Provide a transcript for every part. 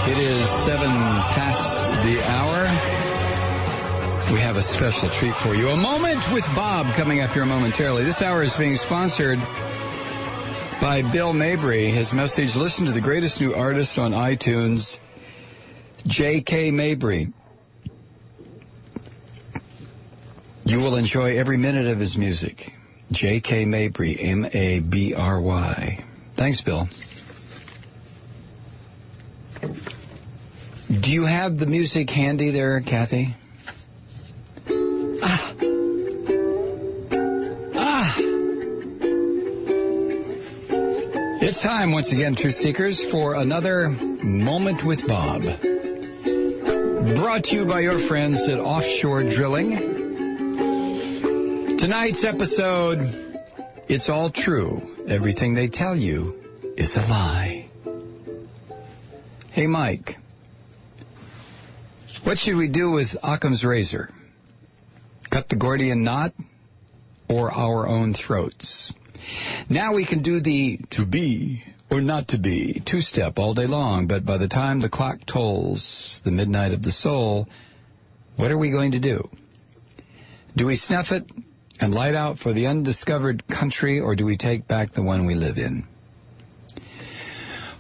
It is 7 past the hour. We have a special treat for you. A Moment with Bob coming up here momentarily. This hour is being sponsored by Bill Mabry. His message, listen to the greatest new artist on iTunes, J.K. Mabry. You will enjoy every minute of his music. J.K. Mabry, M-A-B-R-Y. Thanks, Bill. Do you have the music handy there, Kathy? It's time, once again, Truth Seekers, for another Moment with Bob. Brought to you by your friends at Offshore Drilling. Tonight's episode, it's all true. Everything they tell you is a lie. Hey, Mike, what should we do with Occam's razor? Cut the Gordian knot or our own throats? Now we can do the to be or not to be two-step all day long, but by the time the clock tolls the midnight of the soul, what are we going to do? Do we snuff it and light out for the undiscovered country, or do we take back the one we live in?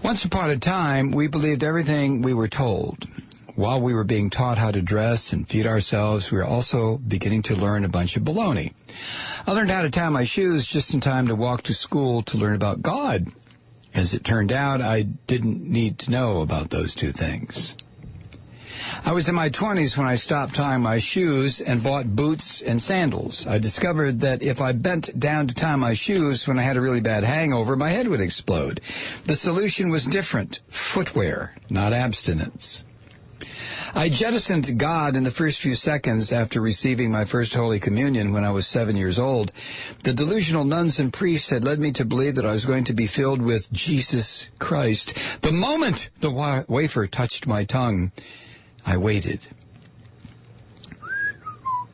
Once upon a time, we believed everything we were told. While we were being taught how to dress and feed ourselves, we were also beginning to learn a bunch of baloney. I learned how to tie my shoes just in time to walk to school to learn about God. As it turned out, I didn't need to know about those two things. I was in my 20s when I stopped tying my shoes and bought boots and sandals. I discovered that if I bent down to tie my shoes when I had a really bad hangover, my head would explode. The solution was different: footwear, not abstinence. I jettisoned God in the first few seconds after receiving my first Holy Communion when I was 7 years old. The delusional nuns and priests had led me to believe that I was going to be filled with Jesus Christ. The moment the wafer touched my tongue, I waited.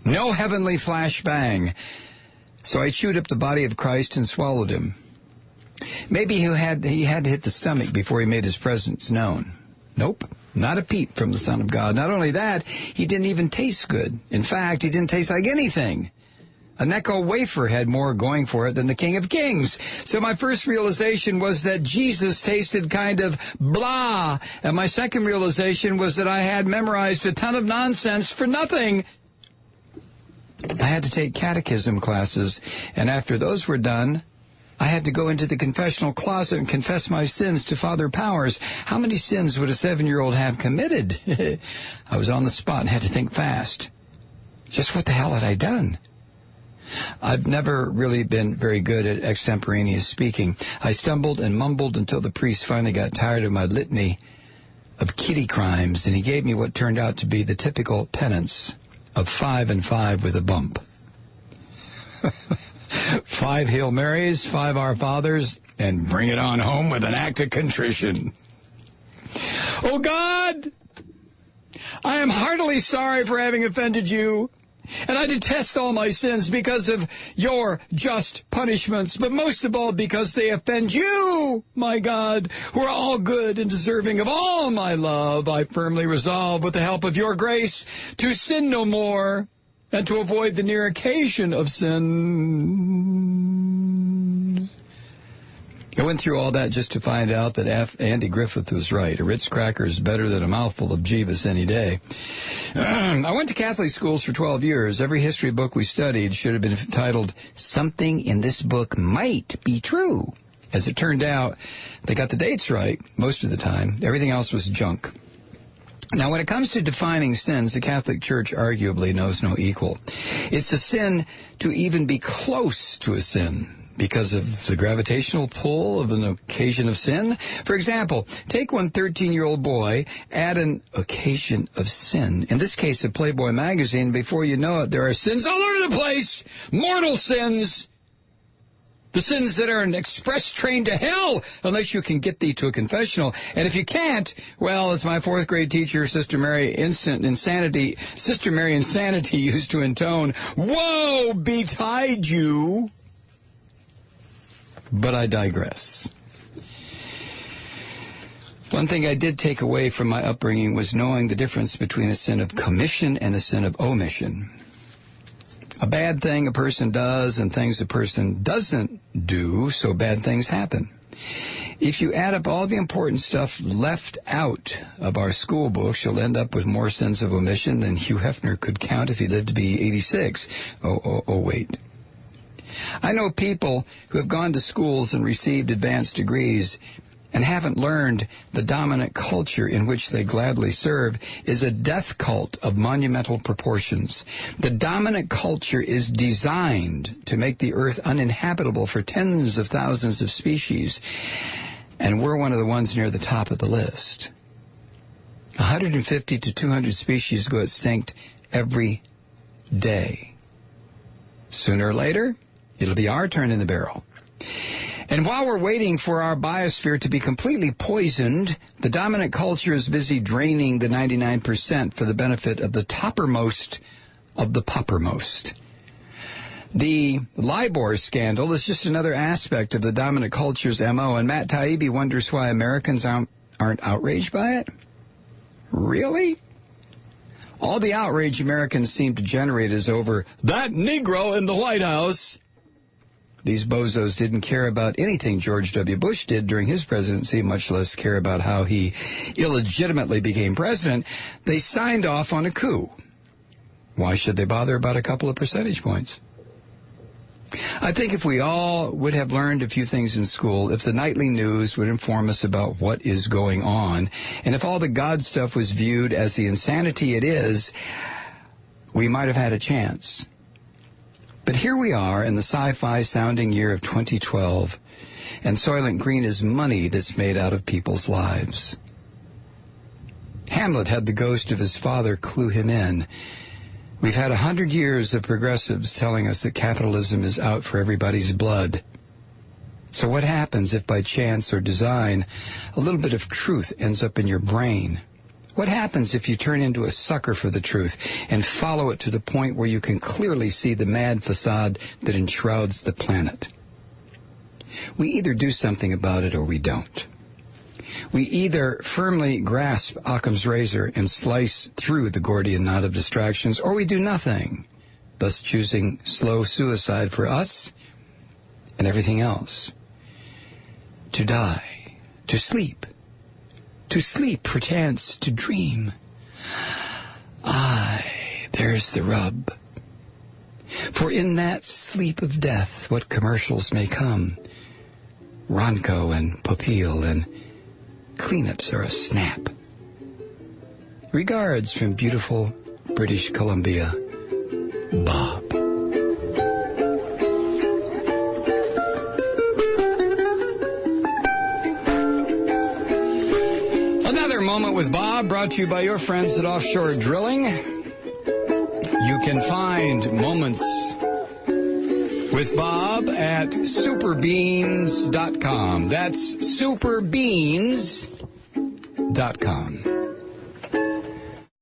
No heavenly flashbang. So I chewed up the body of Christ and swallowed him. Maybe he had to hit the stomach before he made his presence known. Nope. Not a peep from the Son of God. Not only that, he didn't even taste good. In fact, he didn't taste like anything. A Necco wafer had more going for it than the King of Kings. So my first realization was that Jesus tasted kind of blah. And my second realization was that I had memorized a ton of nonsense for nothing. I had to take catechism classes, and after those were done, I had to go into the confessional closet and confess my sins to Father Powers. How many sins would a 7-year-old have committed? I was on the spot and had to think fast. Just what the hell had I done? I've never really been very good at extemporaneous speaking. I stumbled and mumbled until the priest finally got tired of my litany of kitty crimes, and he gave me what turned out to be the typical penance of 5 and 5 with a bump. 5 Hail Marys, 5 Our Fathers, and bring it on home with an act of contrition. Oh God, I am heartily sorry for having offended you, and I detest all my sins because of your just punishments, but most of all because they offend you, my God, who are all good and deserving of all my love. I firmly resolve, with the help of your grace, to sin no more, and to avoid the near occasion of sin. I went through all that just to find out that Andy Griffith was right. A Ritz cracker is better than a mouthful of Jeebus any day. I went to Catholic schools for 12 years. Every history book we studied should have been titled, "Something in this book might be true." As it turned out, they got the dates right most of the time. Everything else was junk. Now, when it comes to defining sins, the Catholic Church arguably knows no equal. It's a sin to even be close to a sin because of the gravitational pull of an occasion of sin. For example, take one 13-year-old boy, add an occasion of sin, in this case of Playboy magazine. Before you know it, there are sins all over the place, mortal sins. The sins that are an express train to hell, unless you can get thee to a confessional. And if you can't, well, as my 4th grade teacher, Sister Mary Insanity used to intone, woe betide you. But I digress. One thing I did take away from my upbringing was knowing the difference between a sin of commission and a sin of omission. A bad thing a person does and things a person doesn't do, so bad things happen. If you add up all the important stuff left out of our school books, you'll end up with more sins of omission than Hugh Hefner could count if he lived to be 86. Wait. I know people who have gone to schools and received advanced degrees and haven't learned the dominant culture in which they gladly serve is a death cult of monumental proportions. The dominant culture is designed to make the earth uninhabitable for tens of thousands of species, and we're one of the ones near the top of the list. 150 to 200 species go extinct every day. Sooner or later, it'll be our turn in the barrel. And while we're waiting for our biosphere to be completely poisoned, the dominant culture is busy draining the 99% for the benefit of the toppermost of the poppermost. The LIBOR scandal is just another aspect of the dominant culture's MO, and Matt Taibbi wonders why Americans aren't outraged by it. Really? All the outrage Americans seem to generate is over that Negro in the White House. These bozos didn't care about anything George W. Bush did during his presidency, much less care about how he illegitimately became president. They signed off on a coup. Why should they bother about a couple of percentage points? I think if we all would have learned a few things in school, if the nightly news would inform us about what is going on, and if all the God stuff was viewed as the insanity it is, we might have had a chance. But here we are in the sci-fi sounding year of 2012, and Soylent Green is money that's made out of people's lives. Hamlet had the ghost of his father clue him in. We've had 100 years of progressives telling us that capitalism is out for everybody's blood. So what happens if by chance or design a little bit of truth ends up in your brain? What happens if you turn into a sucker for the truth and follow it to the point where you can clearly see the mad facade that enshrouds the planet? We either do something about it or we don't. We either firmly grasp Occam's razor and slice through the Gordian knot of distractions, or we do nothing, thus choosing slow suicide for us and everything else. To die, to sleep perchance to dream. Aye, there's the rub. For in that sleep of death, what commercials may come, Ronco and Popeil and cleanups are a snap. Regards from beautiful British Columbia, Bob. Moment with Bob, brought to you by your friends at Offshore Drilling. You can find Moments with Bob at superbeans.com. That's superbeans.com.